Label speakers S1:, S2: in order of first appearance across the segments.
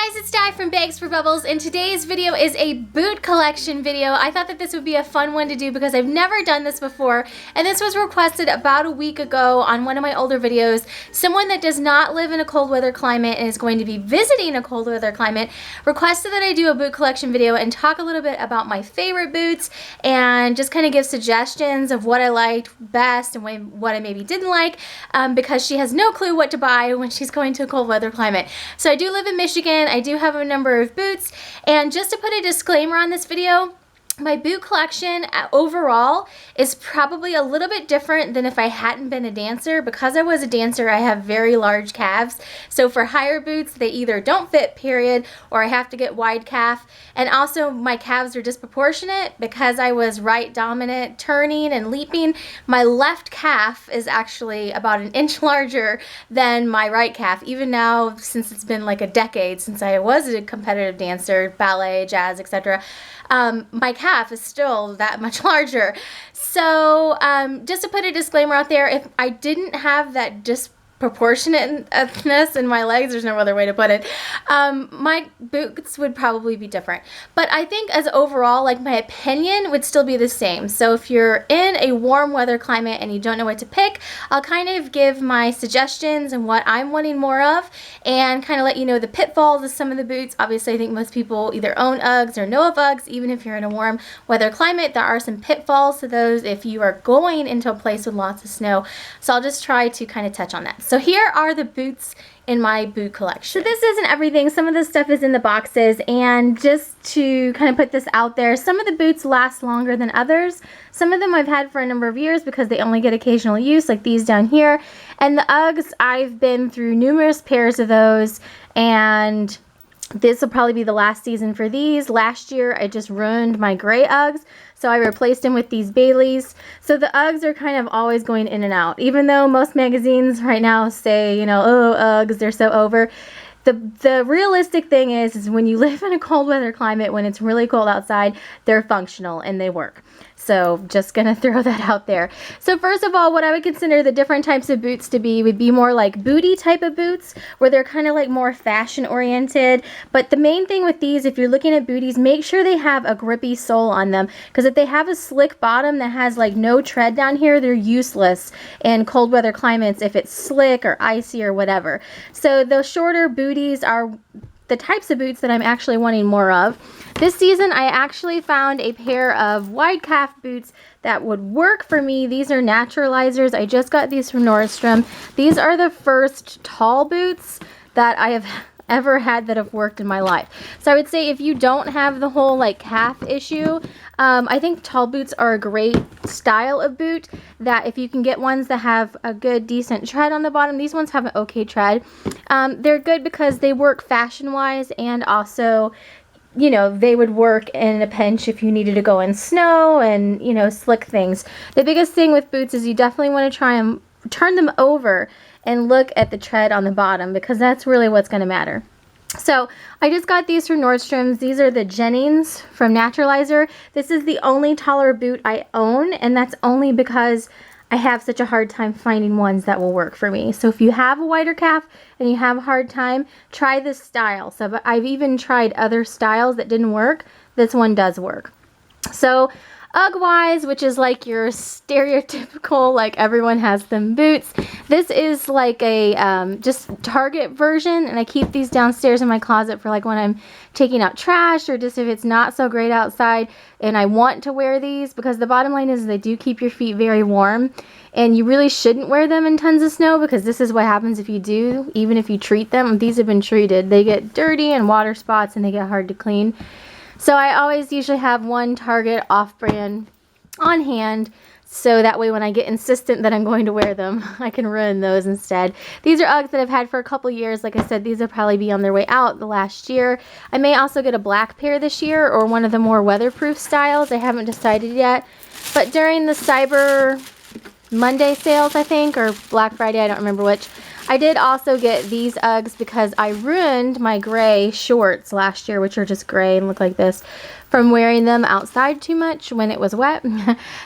S1: guys, it's Di from Bags4Bubbles, and today's video is a boot collection video. I thought that this would be a fun one to do because I've never done this before, and this was requested about a week ago on one of my older videos. Someone that does not live in a cold weather climate and is going to be visiting a cold weather climate requested that I do a boot collection video and talk a little bit about my favorite boots and just kind of give suggestions of what I liked best and what I maybe didn't like, because she has no clue what to buy when she's going to a cold weather climate. So I do live in Michigan. I do have a number of boots, and just to put a disclaimer on this video, my boot collection overall is probably a little bit different than if I hadn't been a dancer. Because I was a dancer, I have very large calves. So for higher boots, they either don't fit, period, or I have to get wide calf. And also my calves are disproportionate because I was right dominant turning and leaping. My left calf is actually about an inch larger than my right calf. Even now, since it's been like a decade since I was a competitive dancer, ballet, jazz, etc., my calf is still that much larger. So just to put a disclaimer out there, if I didn't have that disproportionateness in my legs, there's no other way to put it, my boots would probably be different. But I think as overall, like, my opinion would still be the same. So if you're in a warm weather climate and you don't know what to pick, I'll kind of give my suggestions and what I'm wanting more of, and kind of let you know the pitfalls of some of the boots. Obviously, I think most people either own Uggs or know of Uggs. Even if you're in a warm weather climate, there are some pitfalls to those if you are going into a place with lots of snow. So I'll just try to kind of touch on that. So here are the boots in my boot collection. So this isn't everything. Some of this stuff is in the boxes, and just to kind of put this out there, some of the boots last longer than others. Some of them I've had for a number of years because they only get occasional use, like these down here. And the Uggs, I've been through numerous pairs of those, and this will probably be the last season for these. Last year, I just ruined my gray Uggs, so I replaced them with these Baileys. So the Uggs are kind of always going in and out. Even though most magazines right now say, you know, oh, Uggs, they're so over. The realistic thing is when you live in a cold weather climate, when it's really cold outside, they're functional and they work. So just gonna throw that out there. So first of all, what I would consider the different types of boots to be would be more like booty type of boots, where they're kind of like more fashion oriented. But the main thing with these, if you're looking at booties, make sure they have a grippy sole on them, because if they have a slick bottom that has like no tread down here, they're useless in cold weather climates if it's slick or icy or whatever. So those shorter booties are the types of boots that I'm actually wanting more of. This season, I actually found a pair of wide calf boots that would work for me. These are naturalizers. I just got these from Nordstrom. These are the first tall boots that I have ever had that have worked in my life. So I would say if you don't have the whole like calf issue, I think tall boots are a great style of boot, that if you can get ones that have a good decent tread on the bottom. These ones have an okay tread. They're good because they work fashion wise, and also, you know, they would work in a pinch if you needed to go in snow and, you know, slick things. The biggest thing with boots is you definitely want to try and turn them over and look at the tread on the bottom, because that's really what's going to matter. So I just got these from Nordstrom's. These are the Jennings from Naturalizer. This is the only taller boot I own, and that's only because I have such a hard time finding ones that will work for me. So if you have a wider calf and you have a hard time, try this style. So I've even tried other styles that didn't work. This one does work. So Ugg-wise, which is like your stereotypical, like everyone has them boots. This is like a just Target version, and I keep these downstairs in my closet for like when I'm taking out trash, or just if it's not so great outside and I want to wear these, because the bottom line is they do keep your feet very warm, and you really shouldn't wear them in tons of snow, because this is what happens if you do, even if you treat them. These have been treated. They get dirty and water spots, and they get hard to clean. So I always usually have one Target off-brand on hand, so that way when I get insistent that I'm going to wear them, I can ruin those instead. These are Uggs that I've had for a couple years. Like I said, these will probably be on their way out the last year. I may also get a black pair this year, or one of the more weatherproof styles. I haven't decided yet. But during the Cyber Monday sales, I think, or Black Friday, I don't remember which, I did also get these Uggs because I ruined my gray shorts last year, which are just gray and look like this, from wearing them outside too much when it was wet.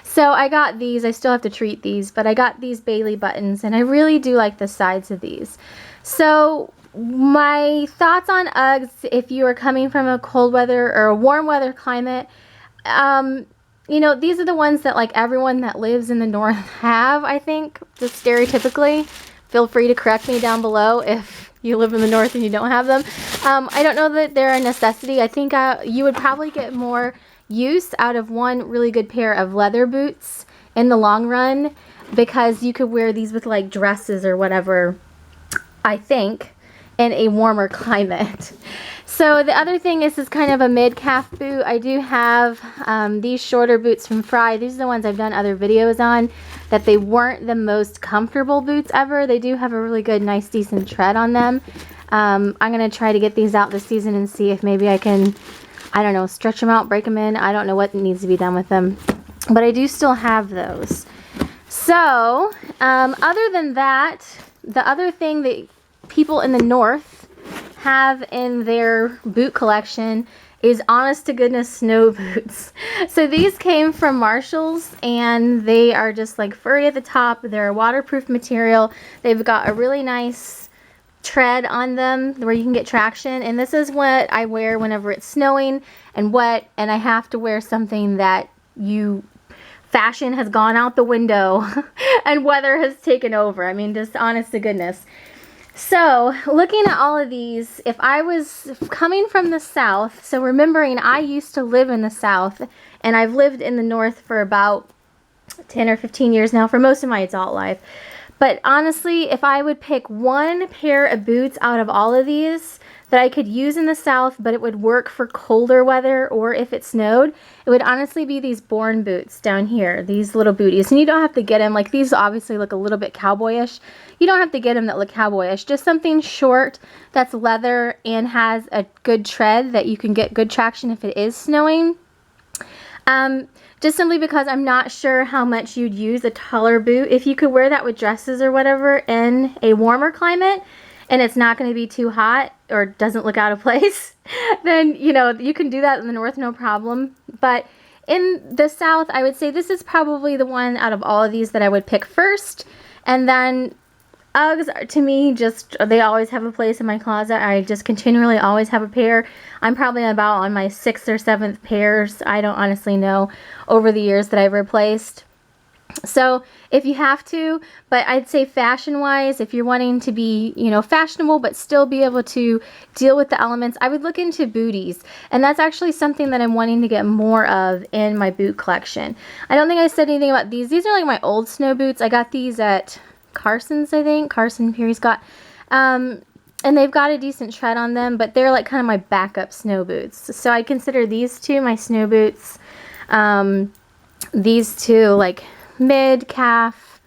S1: So I got these. I still have to treat these, but I got these Bailey buttons, and I really do like the sides of these. So My thoughts on Uggs, if you are coming from a cold weather or a warm weather climate, you know, these are the ones that like everyone that lives in the north have, I think, just stereotypically. Feel free to correct me down below if you live in the north and you don't have them. I don't know that they're a necessity. I think you would probably get more use out of one really good pair of leather boots in the long run, because you could wear these with like dresses or whatever, I think, in a warmer climate. So the other thing is kind of a mid-calf boot. I do have these shorter boots from Fry. These are the ones I've done other videos on, that they weren't the most comfortable boots ever. They do have a really good, nice, decent tread on them. I'm going to try to get these out this season and see if maybe I can, I don't know, stretch them out, break them in. I don't know what needs to be done with them, but I do still have those. So other than that, the other thing that people in the north have in their boot collection is honest to goodness snow boots. So these came from Marshall's, and they are just like furry at the top. They're a waterproof material. They've got a really nice tread on them where you can get traction, and this is what I wear whenever it's snowing and wet and I have to wear something that fashion has gone out the window and weather has taken over. I mean, just honest to goodness. So looking at all of these, if I was coming from the south, so remembering I used to live in the south and I've lived in the north for about 10 or 15 years now, for most of my adult life. But honestly, if I would pick one pair of boots out of all of these that I could use in the south, but it would work for colder weather or if it snowed, it would honestly be these Bourne boots down here, these little booties. And you don't have to get them, like these obviously look a little bit cowboyish. You don't have to get them that look cowboyish, just something short that's leather and has a good tread that you can get good traction if it is snowing. Just simply because I'm not sure how much you'd use a taller boot. If you could wear that with dresses or whatever in a warmer climate and it's not going to be too hot or doesn't look out of place, then, you know, you can do that in the north, no problem. But in the south, I would say this is probably the one out of all of these that I would pick first. And then Uggs are, to me, just, they always have a place in my closet. I just continually always have a pair. I'm probably about on my 6th or 7th pairs. I don't honestly know over the years that I've replaced. So if you have to, but I'd say fashion-wise, if you're wanting to be, you know, fashionable but still be able to deal with the elements, I would look into booties. And that's actually something that I'm wanting to get more of in my boot collection. I don't think I said anything about these. These are like my old snow boots. I got these at Carson's, I think. Carson Perry's got. And they've got a decent tread on them, but they're like kind of my backup snow boots. So I consider these two my snow boots. These two like mid-calf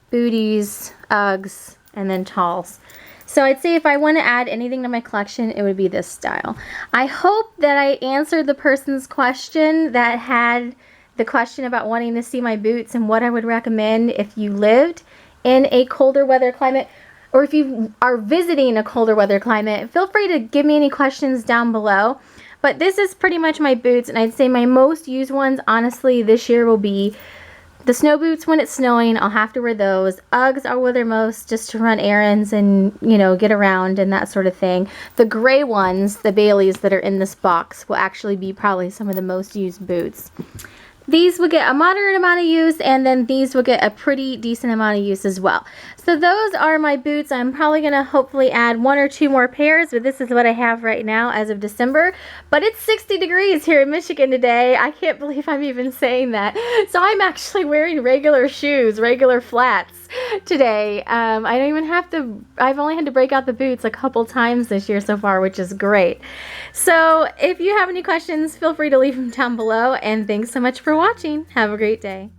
S1: booties, Uggs, and then talls. So I'd say if I want to add anything to my collection, it would be this style. I hope that I answered the person's question that had the question about wanting to see my boots and what I would recommend if you lived in a colder weather climate, or if you are visiting a colder weather climate. Feel free to give me any questions down below. But this is pretty much my boots, and I'd say my most used ones, honestly, this year will be the snow boots when it's snowing. I'll have to wear those. Uggs are where they're most, just to run errands and, you know, get around and that sort of thing. The gray ones, the Baileys that are in this box, will actually be probably some of the most used boots. These will get a moderate amount of use, and then these will get a pretty decent amount of use as well. So those are my boots. I'm probably going to hopefully add 1 or 2 more pairs, but this is what I have right now as of December. But it's 60 degrees here in Michigan today. I can't believe I'm even saying that. So I'm actually wearing regular shoes, regular flats today. I don't even have to, I've only had to break out the boots a couple times this year so far, which is great. So if you have any questions, feel free to leave them down below, and thanks so much for watching. Have a great day.